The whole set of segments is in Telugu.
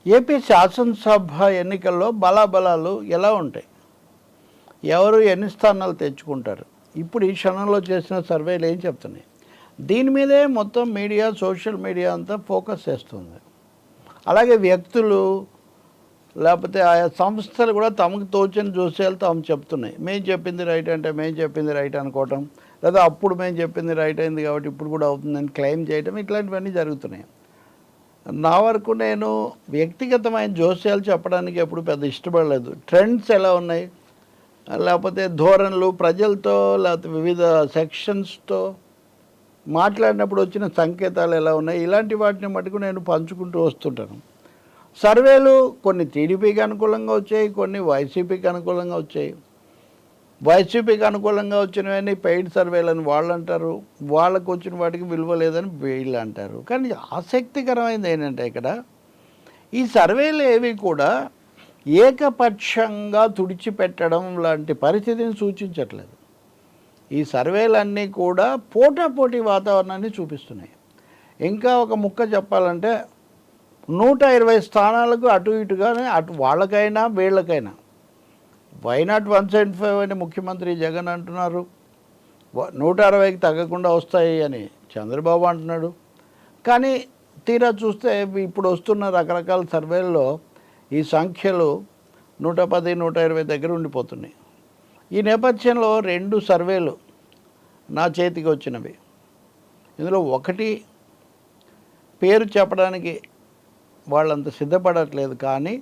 ఏపీ శాసనసభ ఎన్నికల్లో బలాబలాలు ఎలా ఉంటాయి? ఎవరు ఎన్ని స్థానాలు తెచ్చుకుంటారు? ఇప్పుడు ఈ క్షణంలో చేసిన సర్వేలు ఏం చెప్తున్నాయి? దీని మీదే మొత్తం మీడియా, సోషల్ మీడియా అంతా ఫోకస్ చేస్తుంది. అలాగే వ్యక్తులు లేకపోతే ఆయా సంస్థలు కూడా తమకు తోచిన జోస్యాలు తాము చెప్తున్నాయి. మేము చెప్పింది రైట్ అంటే మేము చెప్పింది రైట్ అనుకోవటం, లేదా అప్పుడు మేము చెప్పింది రైట్ అయింది కాబట్టి ఇప్పుడు కూడా అవుతుందని క్లెయిమ్ చేయటం, ఇట్లాంటివన్నీ జరుగుతున్నాయి. నా వరకు నేను వ్యక్తిగతమైన జోస్యాలు చెప్పడానికి ఎప్పుడు పెద్ద ఇష్టపడలేదు. ట్రెండ్స్ ఎలా ఉన్నాయి, లేకపోతే ధోరణులు ప్రజలతో లేకపోతే వివిధ సెక్షన్స్తో మాట్లాడినప్పుడు వచ్చిన సంకేతాలు ఎలా ఉన్నాయి, ఇలాంటి వాటిని మటుకు నేను పంచుకుంటూ వస్తుంటాను. సర్వేలు కొన్ని టీడీపీకి అనుకూలంగా వచ్చాయి, కొన్ని వైసీపీకి అనుకూలంగా వచ్చాయి. వైసీపీకి అనుకూలంగా వచ్చినవన్నీ పెయిడ్ సర్వేలని వాళ్ళు అంటారు, వాళ్ళకు వచ్చిన వాటికి విలువ లేదని వీళ్ళు అంటారు. కానీ ఆసక్తికరమైనది ఏంటంటే ఇక్కడ ఈ సర్వేలు ఏవి కూడా ఏకపక్షంగా తుడిచిపెట్టడం లాంటి పరిస్థితిని సూచించట్లేదు. ఈ సర్వేలన్నీ కూడా పోటాపోటీ వాతావరణాన్ని చూపిస్తున్నాయి. ఇంకా ఒక ముక్క చెప్పాలంటే 120 స్థానాలకు అటు ఇటుగానే అటు వాళ్ళకైనా వీళ్ళకైనా వైనాట్ 175 అని ముఖ్యమంత్రి జగన్ అంటున్నారు, 160కి తగ్గకుండా వస్తాయి అని చంద్రబాబు అంటున్నాడు. కానీ తీరా చూస్తే ఇప్పుడు వస్తున్న రకరకాల సర్వేల్లో ఈ సంఖ్యలు 110, 120 దగ్గర ఉండిపోతున్నాయి. ఈ నేపథ్యంలో 2 సర్వేలు నా చేతికి వచ్చినవి. ఇందులో ఒకటి పేరు చెప్పడానికి వాళ్ళంత సిద్ధపడట్లేదు, కానీ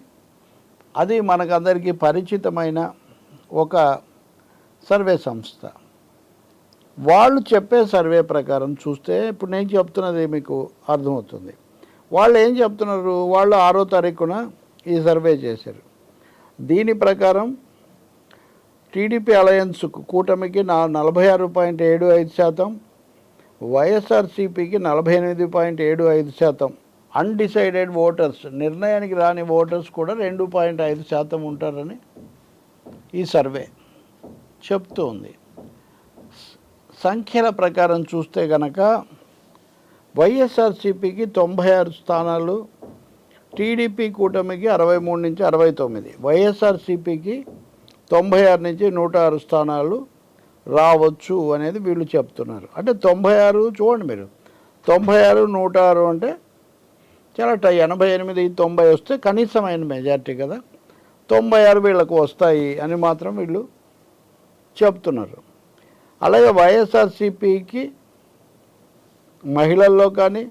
అది మనకందరికీ పరిచితమైన ఒక సర్వే సంస్థ. వాళ్ళు చెప్పే సర్వే ప్రకారం చూస్తే ఇప్పుడు నేను చెప్తున్నది మీకు అర్థమవుతుంది. వాళ్ళు ఏం చెప్తున్నారు, వాళ్ళు 6వ తారీఖున ఈ సర్వే చేశారు. దీని ప్రకారం టీడీపీ అలయన్స్ కూటమికి 46.75%, వైఎస్ఆర్సీపీకి 48.75%, అన్డిసైడెడ్ ఓటర్స్ నిర్ణయానికి రాని ఓటర్స్ కూడా 2.5% ఉంటారని ఈ సర్వే చెప్తూ ఉంది. సంఖ్యల ప్రకారం చూస్తే కనుక వైఎస్ఆర్సీపీకి 96 స్థానాలు, టీడీపీ కూటమికి 63 నుంచి 69, వైఎస్ఆర్సీపీకి 96 నుంచి 106 స్థానాలు రావచ్చు అనేది వీళ్ళు చెప్తున్నారు. అంటే 96 చూడండి మీరు, 96, 106 అంటే చాలా 88, 90 వస్తే కనీసమైన మెజార్టీ కదా. 96 వీళ్ళకు వస్తాయి అని మాత్రం వీళ్ళు చెప్తున్నారు. అలాగే వైఎస్ఆర్సీపీకి మహిళల్లో కానీ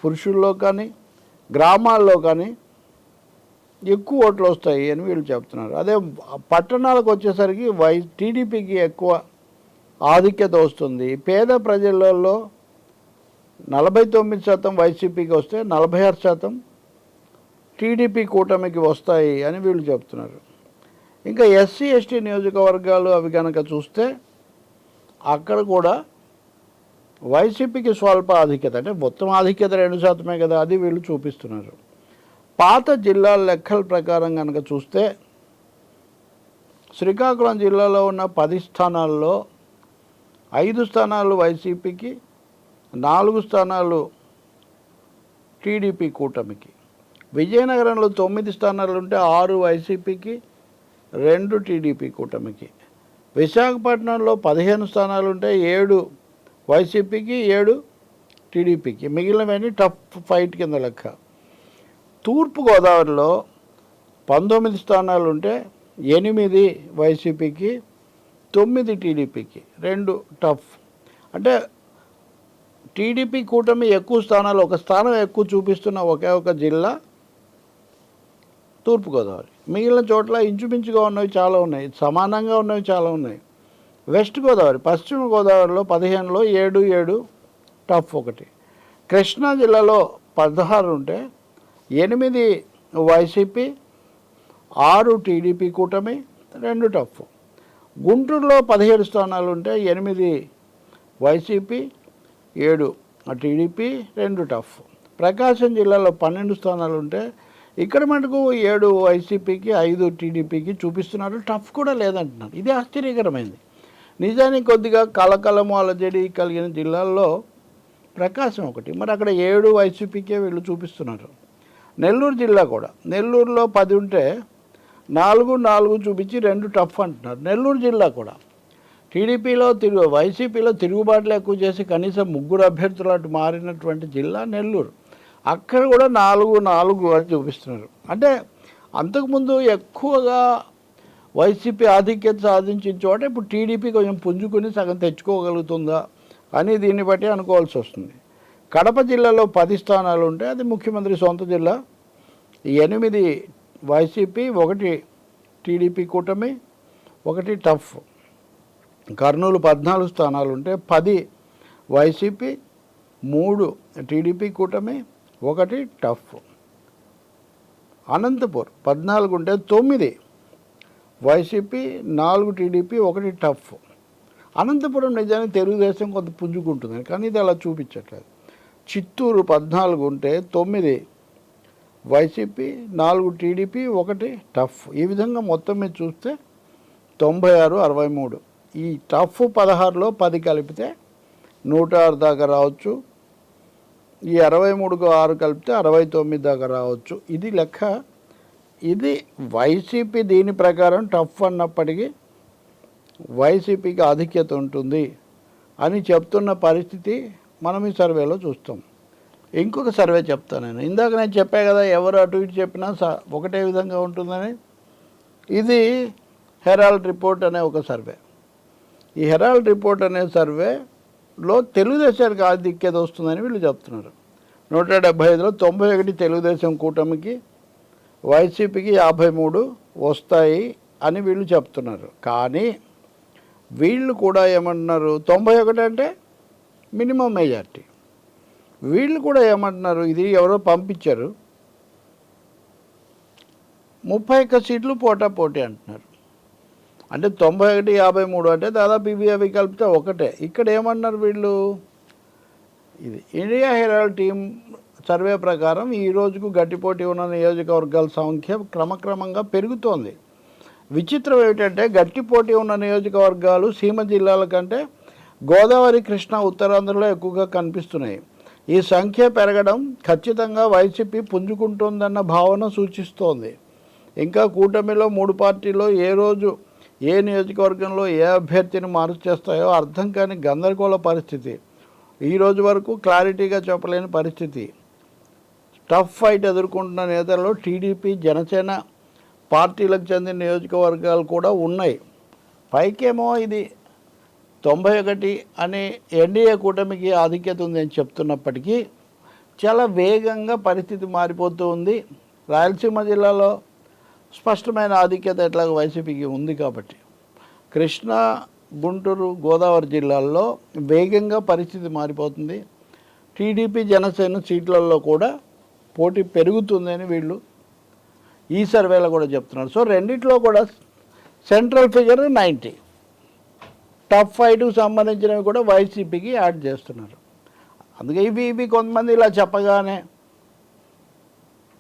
పురుషుల్లో కానీ గ్రామాల్లో కానీ ఎక్కువ ఓట్లు వస్తాయి అని వీళ్ళు చెప్తున్నారు. అదే పట్టణాలకు వచ్చేసరికి టీడీపీకి ఎక్కువ ఆధిక్యత వస్తుంది. పేద ప్రజలలో 49% వైసీపీకి వస్తే 46% టీడీపీ కూటమికి వస్తాయి అని వీళ్ళు చెప్తున్నారు. ఇంకా ఎస్సీ ఎస్టీ నియోజకవర్గాలు అవి కనుక చూస్తే అక్కడ కూడా వైసీపీకి స్వల్ప ఆధిక్యత, అంటే మొత్తం ఆధిక్యత 2% కదా, అది వీళ్ళు చూపిస్తున్నారు. పాత జిల్లాల లెక్కల ప్రకారం కనుక చూస్తే శ్రీకాకుళం జిల్లాలో ఉన్న 10 స్థానాల్లో 5 స్థానాలు వైసీపీకి, 4 స్థానాలు టీడీపీ కూటమికి. విజయనగరంలో 9 స్థానాలు ఉంటే 6 వైసీపీకి, 2 టీడీపీ కూటమికి. విశాఖపట్నంలో 15 స్థానాలు ఉంటే 7 వైసీపీకి, 7 టీడీపీకి. మిగిలినవన్నీ టఫ్ ఫైట్ కింద లెక్క. తూర్పుగోదావరిలో 19 స్థానాలు ఉంటే 8 వైసీపీకి, 9 టీడీపీకి, 2 టఫ్. అంటే టీడీపీ కూటమి ఎక్కువ స్థానాలు, ఒక స్థానం ఎక్కువ చూపిస్తున్న ఒకే ఒక జిల్లా తూర్పుగోదావరి. మిగిలిన చోట్ల ఇంచుమించుగా ఉన్నవి చాలా ఉన్నాయి, సమానంగా ఉన్నవి చాలా ఉన్నాయి. వెస్ట్ గోదావరి, పశ్చిమ గోదావరిలో 15లో 7 టఫ్ ఒకటి. కృష్ణా జిల్లాలో 16 ఉంటే 8 వైసీపీ, 6 టీడీపీ కూటమి, 2 టఫ్. గుంటూరులో 17 స్థానాలు ఉంటే 8 వైసీపీ, 7 టీడీపీ, 2 టఫ్. ప్రకాశం జిల్లాలో 12 స్థానాలు ఉంటే ఇక్కడ మటుకు 7 వైసీపీకి, 5 టీడీపీకి చూపిస్తున్నారు, టఫ్ కూడా లేదంటున్నారు. ఇది ఆశ్చర్యకరమైంది. నిజానికి కొద్దిగా కలకలము అలజడి కలిగిన జిల్లాల్లో ప్రకాశం ఒకటి, మరి అక్కడ 7 వైసీపీకే వీళ్ళు చూపిస్తున్నారు. నెల్లూరు జిల్లా కూడా, నెల్లూరులో 10 ఉంటే 4 చూపించి 2 టఫ్ అంటున్నారు. నెల్లూరు జిల్లా కూడా టీడీపీలో వైసీపీలో తిరుగుబాట్లు ఎక్కువ చేసి కనీసం 3 అభ్యర్థులు అటు మారినటువంటి జిల్లా నెల్లూరు. అక్కడ కూడా 4 అని చూపిస్తున్నారు. అంటే అంతకుముందు ఎక్కువగా వైసీపీ ఆధిక్యత సాధించిన చోట ఇప్పుడు టీడీపీ కొంచెం పుంజుకుని సగం తెచ్చుకోగలుగుతుందా అని దీన్ని బట్టి అనుకోవాల్సి వస్తుంది. కడప జిల్లాలో 10 స్థానాలు ఉంటే అది ముఖ్యమంత్రి సొంత జిల్లా. 8 వైసీపీ, 1 టీడీపీ కూటమి, 1 టఫ్. కర్నూలు 14 స్థానాలు ఉంటే 10 వైసీపీ, 3 టీడీపీ కూటమి, 1 టఫ్. అనంతపూర్ 14 ఉంటే 9 వైసీపీ, 4 టీడీపీ, 1 టఫ్. అనంతపురం నిజానికి తెలుగుదేశం కొంత పుంజుకుంటుంది కానీ ఇది అలా చూపించట్లేదు. చిత్తూరు 14 ఉంటే 9 వైసీపీ, 4 టీడీపీ, 1 టఫ్. ఈ విధంగా మొత్తం మీద చూస్తే 96, 63. ఈ టఫ్ 16లో 10 కలిపితే 106 దాకా రావచ్చు. ఈ 63కు 6 కలిపితే 69 దాకా రావచ్చు. ఇది లెక్క. ఇది వైసీపీ దీని ప్రకారం టఫ్ అన్నప్పటికీ వైసీపీకి ఆధిక్యత ఉంటుంది అని చెప్తున్న పరిస్థితి మనం ఈ సర్వేలో చూస్తాం. ఇంకొక సర్వే చెప్తాను నేను. ఇందాక నేను చెప్పా కదా, ఎవరు అటు ఇటు చెప్పినా ఒకటే విధంగా ఉంటుందని. ఇది హెరాల్డ్ రిపోర్ట్ అనే ఒక సర్వే. ఈ హెరాల్డ్ రిపోర్ట్ అనే సర్వేలో తెలుగుదేశానికి ఆధిక్యత వస్తుందని వీళ్ళు చెప్తున్నారు. 175లో 91 తెలుగుదేశం కూటమికి, వైసీపీకి 53 వస్తాయి అని వీళ్ళు చెప్తున్నారు. కానీ వీళ్ళు కూడా ఏమంటున్నారు, 91 అంటే మినిమం మెజార్టీ. వీళ్ళు కూడా ఏమంటున్నారు, ఇది ఎవరో పంపించారు, 31 సీట్లు పోటాపోటీ అంటున్నారు. అంటే 91, 53 అంటే దాదాపు ఇవి అవి కలిపితే ఒకటే. ఇక్కడ ఏమన్నారు వీళ్ళు, ఇది ఇండియా హెరాల్డ్ టీం సర్వే ప్రకారం ఈ రోజుకు గట్టిపోటీ ఉన్న నియోజకవర్గాల సంఖ్య క్రమక్రమంగా పెరుగుతోంది. విచిత్రం ఏమిటంటే గట్టిపోటీ ఉన్న నియోజకవర్గాలు సీమ జిల్లాల కంటే గోదావరి, కృష్ణా, ఉత్తరాంధ్రలో ఎక్కువగా కనిపిస్తున్నాయి. ఈ సంఖ్య పెరగడం ఖచ్చితంగా వైసీపీ పుంజుకుంటుందన్న భావన సూచిస్తోంది. ఇంకా కూటమిలో 3 పార్టీలో ఏ రోజు ఏ నియోజకవర్గంలో ఏ అభ్యర్థిని మార్చేస్తాయో అర్థం కాని గందరగోళ పరిస్థితి. ఈ రోజు వరకు క్లారిటీగా చెప్పలేని పరిస్థితి. టఫ్ ఫైట్ ఎదుర్కొంటున్న నేతల్లో టీడీపీ, జనసేన పార్టీలకు చెందిన నియోజకవర్గాలు కూడా ఉన్నాయి. పైకేమో ఇది 91 అని ఎన్డీఏ కూటమికి ఆధిక్యత ఉందని చెప్తున్నప్పటికీ చాలా వేగంగా పరిస్థితి మారిపోతూ ఉంది. రాయలసీమ జిల్లాలో స్పష్టమైన ఆధిక్యత ఎట్లాగో వైసీపీకి ఉంది కాబట్టి, కృష్ణా, గుంటూరు, గోదావరి జిల్లాల్లో వేగంగా పరిస్థితి మారిపోతుంది. టీడీపీ, జనసేన సీట్లలో కూడా పోటీ పెరుగుతుందని వీళ్ళు ఈ సర్వేలో కూడా చెప్తున్నారు. సో రెండిట్లో కూడా సెంట్రల్ ఫిగర్ 90. టఫ్ ఫైట్కు సంబంధించినవి కూడా వైసీపీకి యాడ్ చేస్తున్నారు. అందుకే ఇవి కొంతమంది ఇలా చెప్పగానే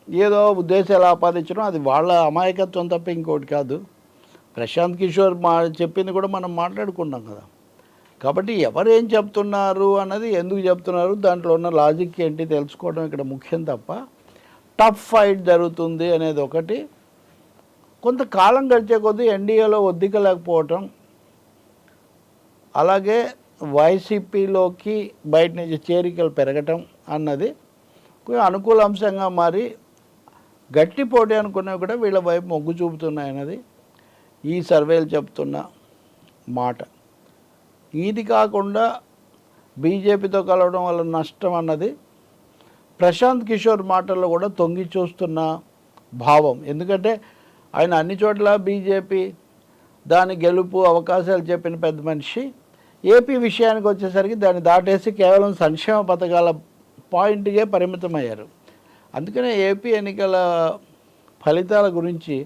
ఏదో ఉద్దేశాలు ఆపాదించడం అది వాళ్ళ అమాయకత్వం తప్ప ఇంకోటి కాదు. ప్రశాంత్ కిషోర్ చెప్పింది కూడా మనం మాట్లాడుకున్నాం కదా. కాబట్టి ఎవరు ఏం చెప్తున్నారు అన్నది, ఎందుకు చెప్తున్నారు, దాంట్లో ఉన్న లాజిక్ ఏంటి తెలుసుకోవడం ఇక్కడ ముఖ్యం తప్ప టఫ్ ఫైట్ జరుగుతుంది అనేది ఒకటి. కొంతకాలం గడిచే కొద్దీ ఎన్డీఏలో ఒద్దిక లేకపోవటం, అలాగే వైసీపీలోకి బయట నుంచి చేరికలు పెరగటం అన్నది కొంచెం అనుకూల అంశంగా మారి గట్టి పోటీ అనుకున్నవి కూడా వీళ్ళ వైపు మొగ్గు చూపుతున్నాయన్నది ఈ సర్వేలు చెప్తున్న మాట. ఇది కాకుండా బీజేపీతో కలవడం వల్ల నష్టం అన్నది ప్రశాంత్ కిషోర్ మాటల్లో కూడా తొంగి చూస్తున్న భావం. ఎందుకంటే ఆయన అన్ని చోట్ల బీజేపీ దాని గెలుపు అవకాశాలు చెప్పిన పెద్ద మనిషి. ఏపీ విషయానికి వచ్చేసరికి దాన్ని దాటేసి కేవలం సంక్షేమ పథకాల పాయింట్కే పరిమితమయ్యారు. అందుకనే ఏపీ ఎన్నికల ఫలితాల గురించి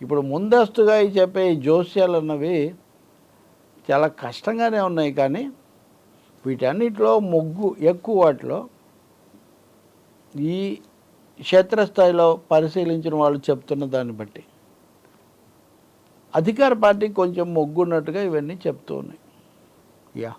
ఇప్పుడు ముందస్తుగా చెప్పే ఈ జోస్యాలు అన్నవి చాలా కష్టంగానే ఉన్నాయి. కానీ వీటన్నిటిలో మొగ్గు ఎక్కువ వాటిలో ఈ క్షేత్రస్థాయిలో పరిశీలించిన వాళ్ళు చెప్తున్న దాన్ని బట్టి అధికార పార్టీ కొంచెం మొగ్గు ఉన్నట్టుగా ఇవన్నీ చెప్తూ ఉన్నాయి. యా.